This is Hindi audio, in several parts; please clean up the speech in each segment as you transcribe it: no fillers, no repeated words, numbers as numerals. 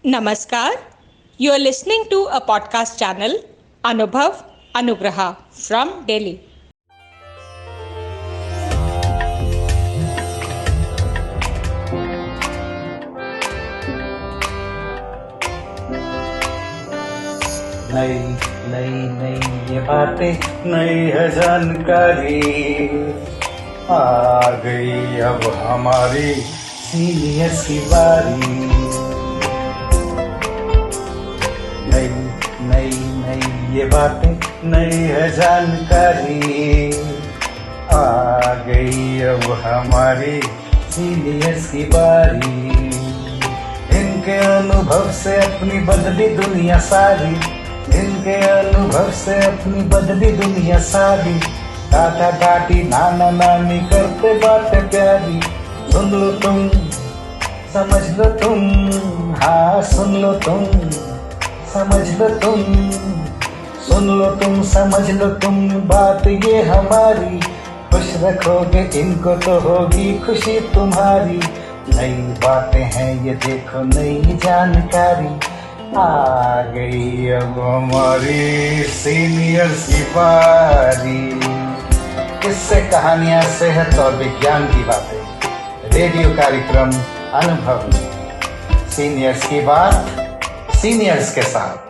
Namaskar. You are listening to a podcast channel, Anubhav Anugraha from Delhi. नई नई नई ये बातें, नई है जानकारी, आ गई अब हमारी सीनियर्स की बारी। नई नई नई ये बातें, नई है जानकारी, आ गई अब हमारी सीनियर्स की बारी। इनके अनुभव से अपनी बदली दुनिया सारी, इनके अनुभव से अपनी बदली दुनिया सारी। दादा दादी नाना नानी करते बातें प्यारी, सुन लो तुम, समझ लो तुम, हाँ सुन लो तुम, समझ लो तुम, सुन लो तुम, समझ लो तुम, बात ये हमारी। खुश रखोगे इनको तो होगी खुशी तुम्हारी। नई बातें हैं ये देखो, नई जानकारी, आ गई अब हमारी सीनियर्स की बारी। किससे कहानियां, सेहत और विज्ञान की बातें, रेडियो कार्यक्रम अनुभव में सीनियर्स की बात, सीनियर्स के साथ।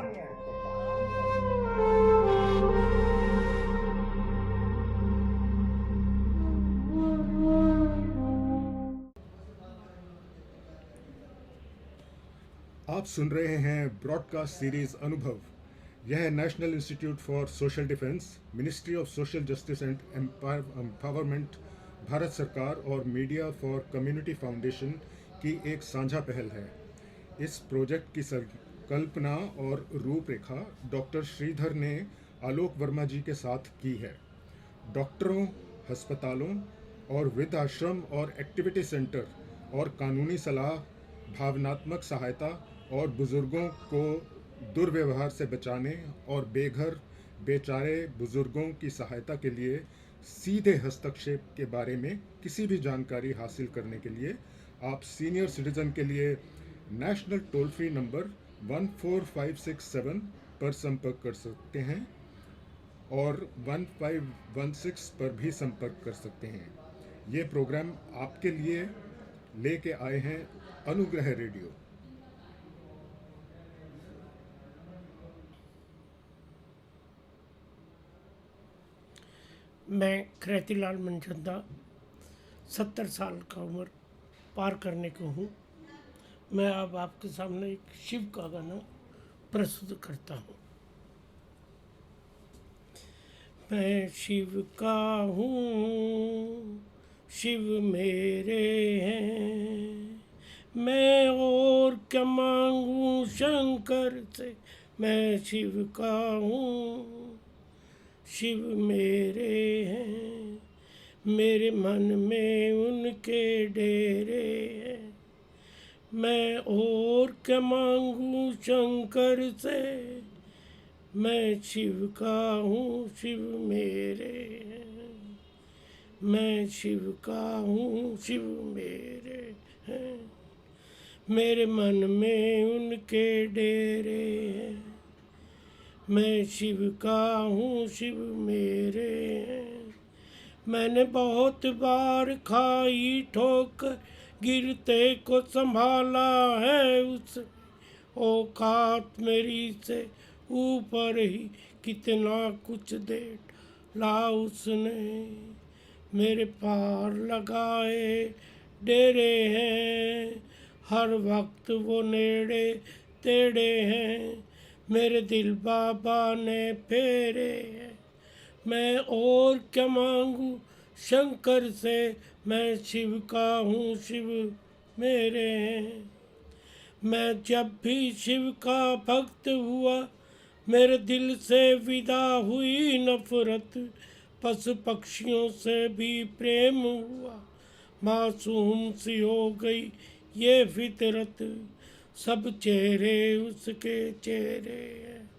आप सुन रहे हैं ब्रॉडकास्ट सीरीज अनुभव। यह है national institute for social defence, ministry of social justice and empowerment, Bharat सरकार और मीडिया फॉर कम्युनिटी फाउंडेशन की एक साझा पहल है। इस प्रोजेक्ट की कल्पना और रूपरेखा डॉक्टर श्रीधर ने आलोक वर्मा जी के साथ की है। डॉक्टरों, अस्पतालों और वृद्ध आश्रम और एक्टिविटी सेंटर और कानूनी सलाह, भावनात्मक सहायता और बुजुर्गों को दुर्व्यवहार से बचाने और बेघर बेचारे बुजुर्गों की सहायता के लिए सीधे हस्तक्षेप के बारे में किसी भी जानकारी हासिल करने के लिए आप सीनियर सिटीजन के लिए नेशनल टोल फ्री नंबर 14567 पर संपर्क कर सकते हैं और 1516 पर भी संपर्क कर सकते हैं। ये प्रोग्राम आपके लिए लेके आए हैं अनुग्रह रेडियो। मैं कृतिलाल मनचंदा 70 साल का उम्र पार करने को हूँ। मैं अब आपके सामने एक शिव का गाना प्रस्तुत करता हूँ। मैं शिव का हूँ, शिव मेरे हैं, मैं और क्या मांगू शंकर से। मैं शिव का हूँ, शिव मेरे हैं, मेरे मन में उनके डेरे हैं। मैं और क्या मांगू शंकर से, मैं शिव का हूँ, शिव मेरे हैं, मैं शिव का हूँ, शिव मेरे हैं, मेरे मन में उनके डेरे हैं। मैं शिव का हूँ, शिव मेरे हैं। मैंने बहुत बार खाई ठोकर, गिरते को संभाला है उस औकात मेरी से ऊपर ही कितना कुछ दे ला उसने। मेरे पार लगाए डेरे हैं, हर वक्त वो नेड़े तेड़े हैं। मेरे दिल बाबा ने फेरे हैं, मैं और क्या मांगू शंकर से। मैं शिव का हूँ, शिव मेरे हैं। मैं जब भी शिव का भक्त हुआ, मेरे दिल से विदा हुई नफरत। पशु पक्षियों से भी प्रेम हुआ, मासूम सी हो गई ये फितरत। सब चेहरे उसके चेहरे हैं,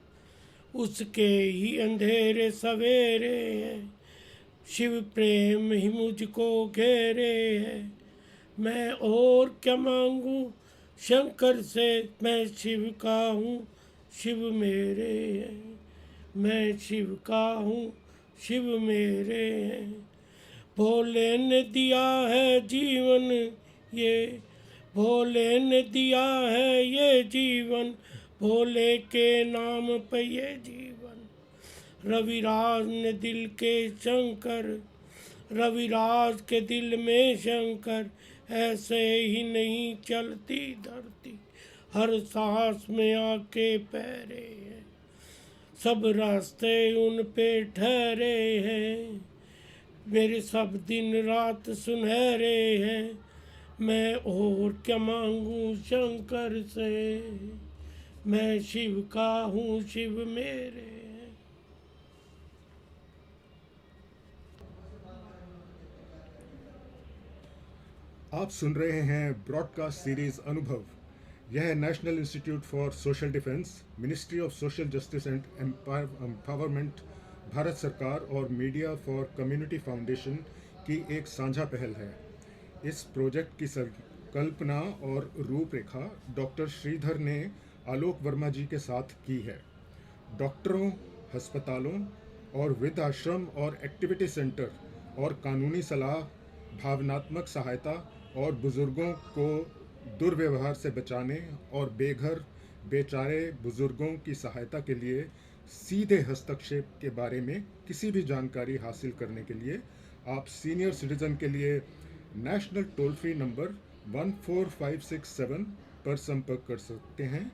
उसके ही अंधेरे सवेरे हैं। शिव प्रेम ही मुझको घेरे है, मैं और क्या मांगू शंकर से मैं शिव का हूँ, शिव मेरे हैं। मैं शिव का हूँ, शिव मेरे हैं। भोले ने दिया है जीवन ये, भोले ने दिया है ये जीवन, भोले के नाम पे ये जीवन। रविराज ने दिल के शंकर, रविराज के दिल में शंकर, ऐसे ही नहीं चलती धरती, हर सांस में आके पैरे हैं। सब रास्ते उन पे ठहरे हैं, मेरे सब दिन रात सुनहरे हैं। मैं और क्या मांगू शंकर से, मैं शिव का हूँ, शिव मेरे हैं। आप सुन रहे हैं ब्रॉडकास्ट सीरीज अनुभव। यह है national institute for social defence, ministry of social justice and empowerment, Bharat सरकार और मीडिया फॉर कम्युनिटी फाउंडेशन की एक साझा पहल है। इस प्रोजेक्ट की कल्पना और रूपरेखा डॉक्टर श्रीधर ने आलोक वर्मा जी के साथ की है। डॉक्टरों, अस्पतालों और वृद्धाश्रम और एक्टिविटी सेंटर और कानूनी सलाह, भावनात्मक सहायता और बुजुर्गों को दुर्व्यवहार से बचाने और बेघर बेचारे बुजुर्गों की सहायता के लिए सीधे हस्तक्षेप के बारे में किसी भी जानकारी हासिल करने के लिए आप सीनियर सिटीजन के लिए नेशनल टोल फ्री नंबर 14567 पर संपर्क कर सकते हैं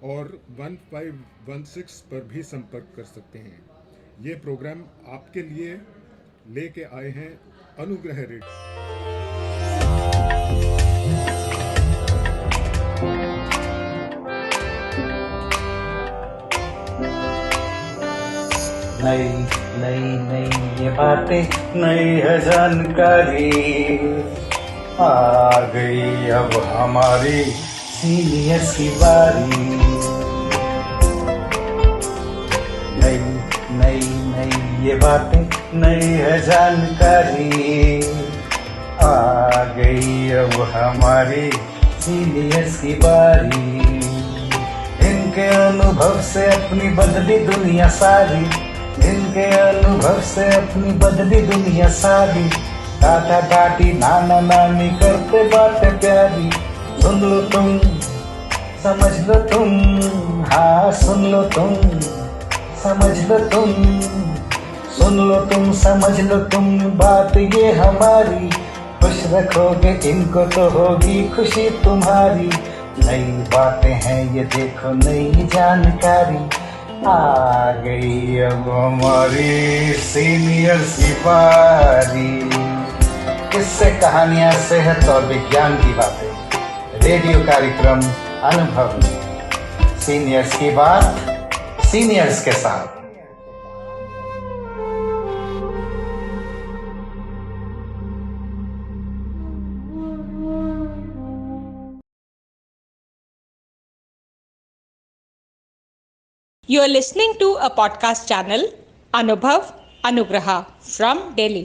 और 1516 पर भी संपर्क कर सकते हैं। ये प्रोग्राम आपके लिए लेके आए हैं अनुग्रह रेडियो। नई नई नई ये बातें, नई है जानकारी, आ गई अब हमारी सीनियर्स की बारी। नई नई नई ये बातें, नई है जानकारी, आ गई अब हमारी सीनियर्स की बारी। इनके अनुभव से अपनी बदली दुनिया सारी, इनके अनुभव से अपनी बदली दुनिया सारी। दादा दादी नाना नानी करते बातें प्यारी, सुन लो तुम, समझ लो तुम, हाँ सुन लो तुम, समझ लो तुम, सुन लो तुम, समझ लो तुम, बात ये हमारी। खुश रखोगे इनको तो होगी खुशी तुम्हारी। नई बातें हैं ये देखो, नई जानकारी, आ गई अब हमारी सीनियर्स की बारी। किससे कहानियां, सेहत और विज्ञान की बातें, रेडियो कार्यक्रम अनुभव में सीनियर्स की बात, सीनियर्स के साथ। You are listening to a podcast channel, Anubhav Anugraha from Delhi.